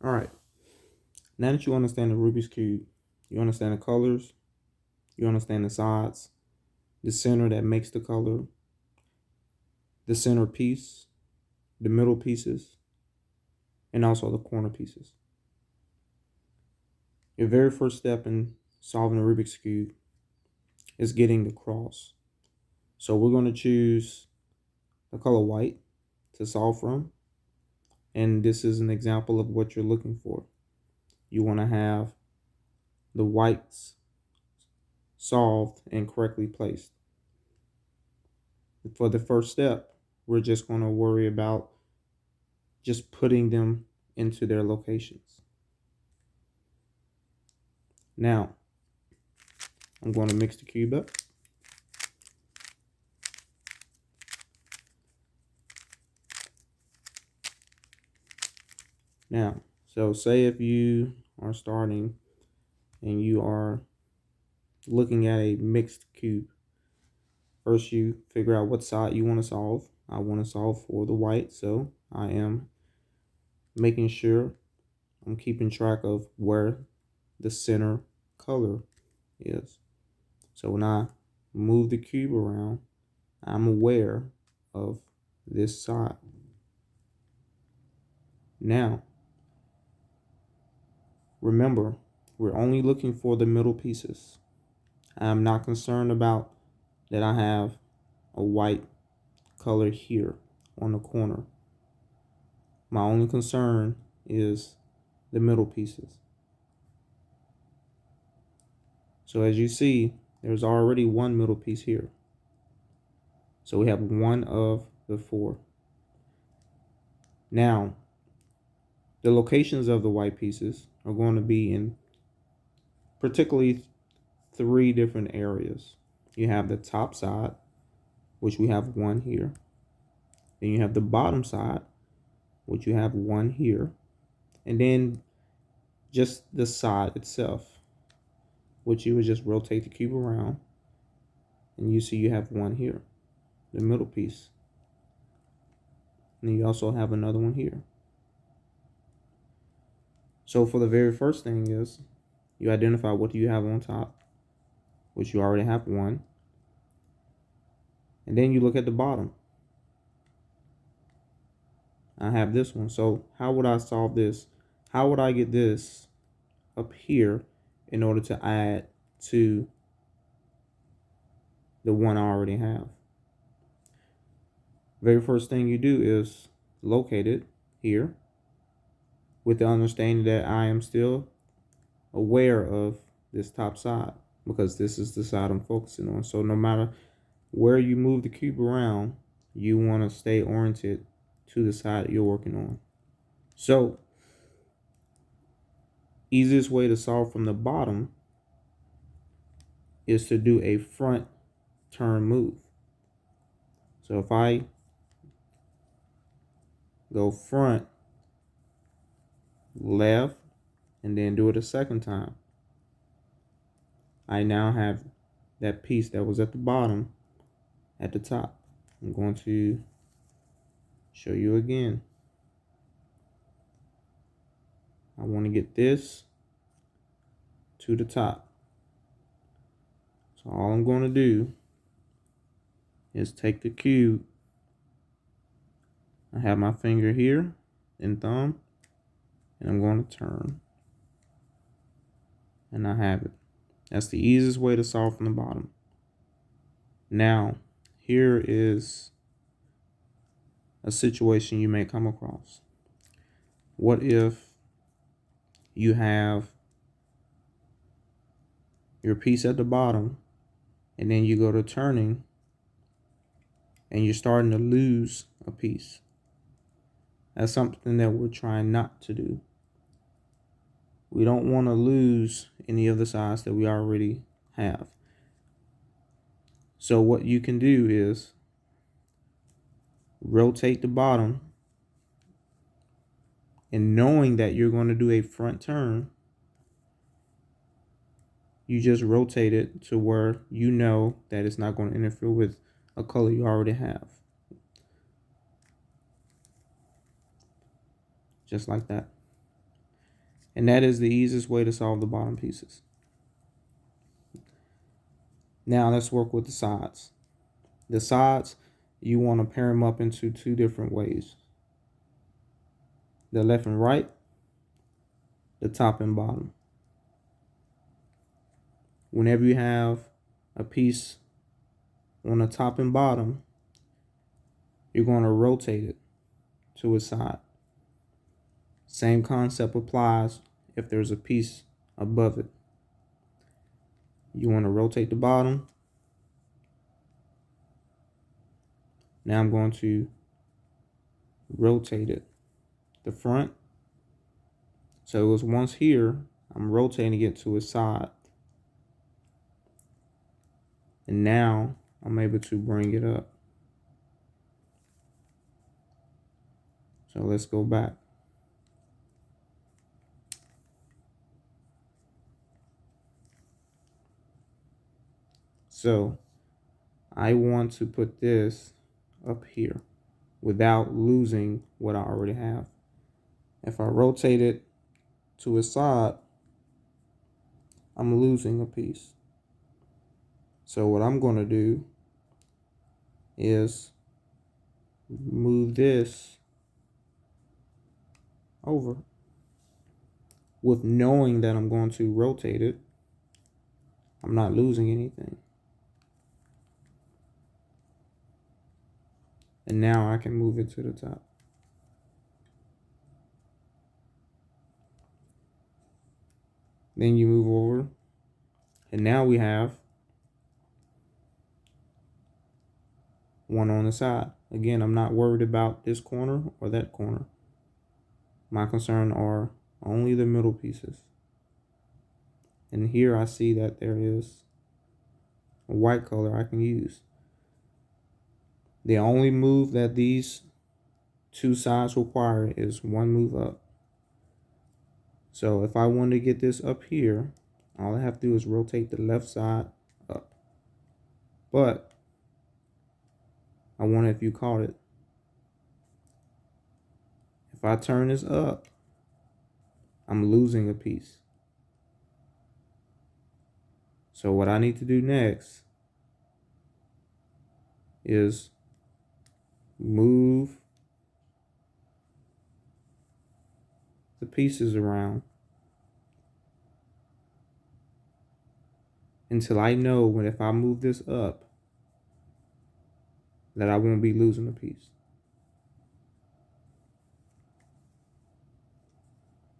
All right. Now that you understand the Rubik's Cube, you understand the colors, you understand the sides, the center that makes the color, the center piece, the middle pieces, and also the corner pieces. Your very first step in solving the Rubik's Cube is getting the cross. So we're going to choose the color white to solve from. And this is an example of what you're looking for. You want to have the whites solved and correctly placed. For the first step, we're just going to worry about just putting them into their locations. Now, I'm going to mix the cube up. Now, so say if you are starting and you are looking at a mixed cube, first you figure out what side you want to solve. I want to solve for the white, so I am making sure I'm keeping track of where the center color is. So when I move the cube around, I'm aware of this side. Now, remember, we're only looking for the middle pieces. I'm not concerned about that I have a white color here on the corner. My only concern is the middle pieces. So as you see, there's already one middle piece here. So we have one of the four. Now, the locations of the white pieces are going to be in particularly three different areas. You have the top side, which we have one here. Then you have the bottom side, which you have one here. And then just the side itself, which you would just rotate the cube around. And you see you have one here, the middle piece. And then you also have another one here. So for the very first thing is you identify what do you have on top, which you already have one. And then you look at the bottom. I have this one. So how would I solve this? How would I get this up here in order to add to the one I already have? Very first thing you do is locate it here with the understanding that I am still aware of this top side because this is the side I'm focusing on. So no matter where you move the cube around, you want to stay oriented to the side that you're working on. So easiest way to solve from the bottom is to do a front turn move. So if I go front, left, and then do it a second time, I now have that piece that was at the bottom at the top. I'm going to show you again. I want to get this to the top. So all I'm going to do is take the cube. I have my finger here and thumb, and I'm going to turn. And I have it. That's the easiest way to solve from the bottom. Now, here is a situation you may come across. What if you have your piece at the bottom and then you go to turning and you're starting to lose a piece? That's something that we're trying not to do. We don't want to lose any of the sides that we already have. So what you can do is rotate the bottom, and knowing that you're going to do a front turn, you just rotate it to where you know that it's not going to interfere with a color you already have. Just like that. And that is the easiest way to solve the bottom pieces. Now let's work with the sides. The sides, you want to pair them up into two different ways. The left and right, the top and bottom. Whenever you have a piece on the top and bottom, you're going to rotate it to its side. Same concept applies if there's a piece above it. You want to rotate the bottom. Now I'm going to rotate it. The front. So it was once here. I'm rotating it to its side. And now I'm able to bring it up. So let's go back. So I want to put this up here without losing what I already have. If I rotate it to its side, I'm losing a piece. So what I'm going to do is move this over. With knowing that I'm going to rotate it, I'm not losing anything. And now I can move it to the top. Then you move over. And now we have one on the side. Again, I'm not worried about this corner or that corner. My concern are only the middle pieces. And here I see that there is a white color I can use. The only move that these two sides require is one move up. So if I want to get this up here, all I have to do is rotate the left side up. But I wonder if you caught it. If I turn this up, I'm losing a piece. So what I need to do next is move the pieces around until I know when if I move this up that I won't be losing a piece.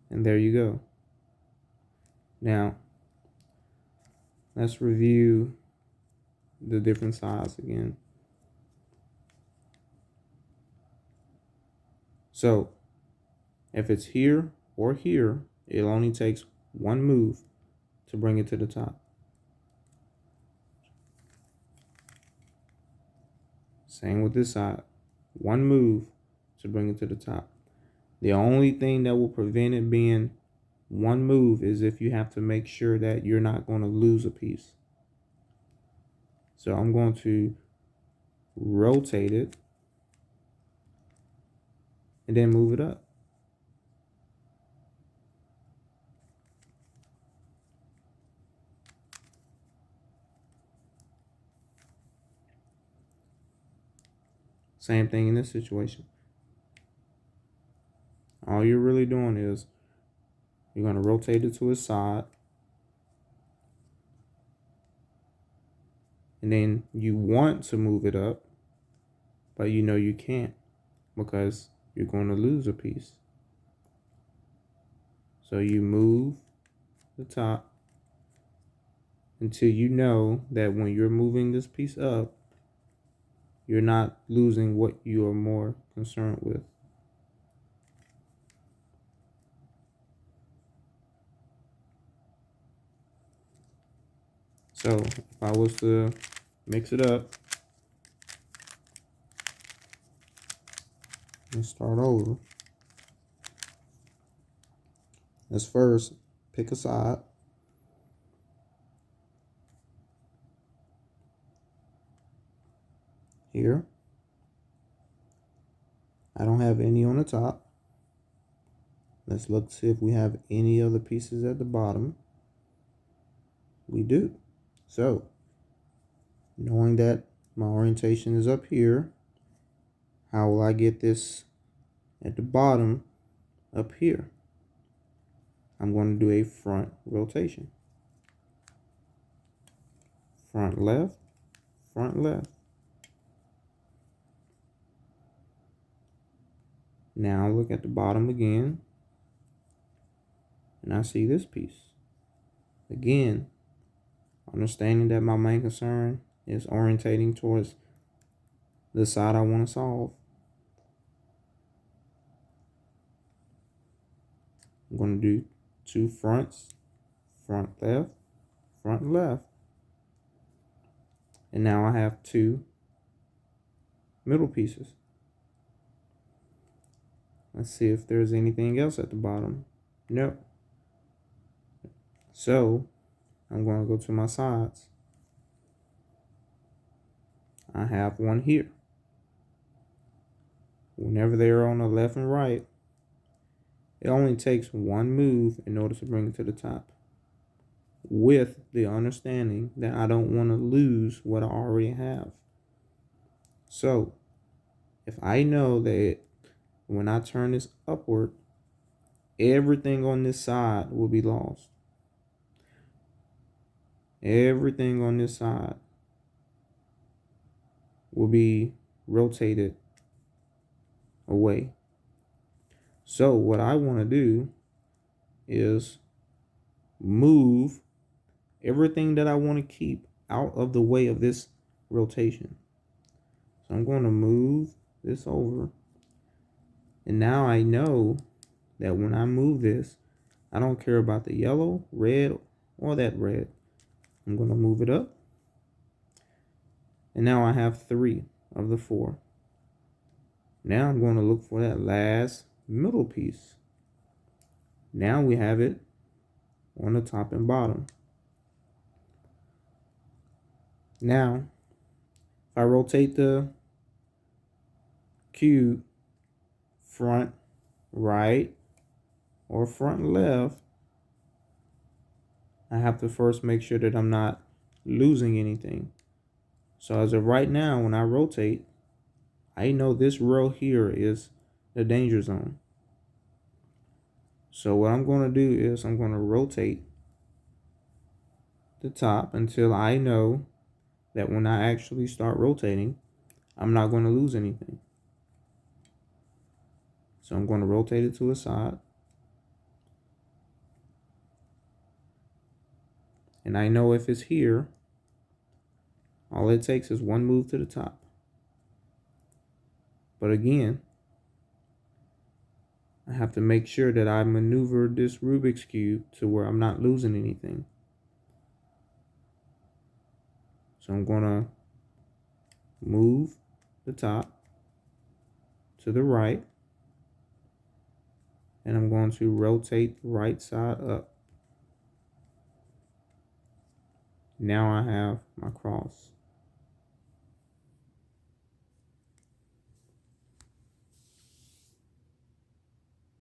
And there you go. Now, let's review the different sides again. So, if it's here or here, it only takes one move to bring it to the top. Same with this side. One move to bring it to the top. The only thing that will prevent it being one move is if you have to make sure that you're not going to lose a piece. So I'm going to rotate it and then move it up. Same thing in this situation. All you're really doing is you're going to rotate it to its side. And then you want to move it up, but you know you can't because you're going to lose a piece. So you move the top until you know that when you're moving this piece up, you're not losing what you are more concerned with. So if I was to mix it up and start over, let's first pick a side. Here, I don't have any on the top. Let's look to see if we have any other pieces at the bottom. We do. So, knowing that my orientation is up here, how will I get this at the bottom up here? I'm going to do a front rotation. Front left, front left. Now look at the bottom again, and I see this piece. Again, understanding that my main concern is orientating towards the side I want to solve. I'm going to do two fronts, front left, front left. And now I have two middle pieces. Let's see if there's anything else at the bottom. No. So I'm going to go to my sides. I have one here. Whenever they're on the left and right, it only takes one move in order to bring it to the top, with the understanding that I don't want to lose what I already have. So if I know that when I turn this upward, everything on this side will be lost. Everything on this side will be rotated away. So what I want to do is move everything that I want to keep out of the way of this rotation. So I'm going to move this over. And now I know that when I move this, I don't care about the yellow, red, or that red. I'm going to move it up. And now I have 3 of the 4. Now I'm going to look for that last middle piece. Now we have it on the top and bottom. Now, if I rotate the cube front right or front left, I have to first make sure that I'm not losing anything. So as of right now, when I rotate, I know this row here is the danger zone. So what I'm going to do is I'm going to rotate the top until I know that when I actually start rotating, I'm not going to lose anything. So I'm going to rotate it to the side. And I know if it's here, all it takes is one move to the top. But again, I have to make sure that I maneuver this Rubik's Cube to where I'm not losing anything. So I'm going to move the top to the right. And I'm going to rotate the right side up. Now I have my cross.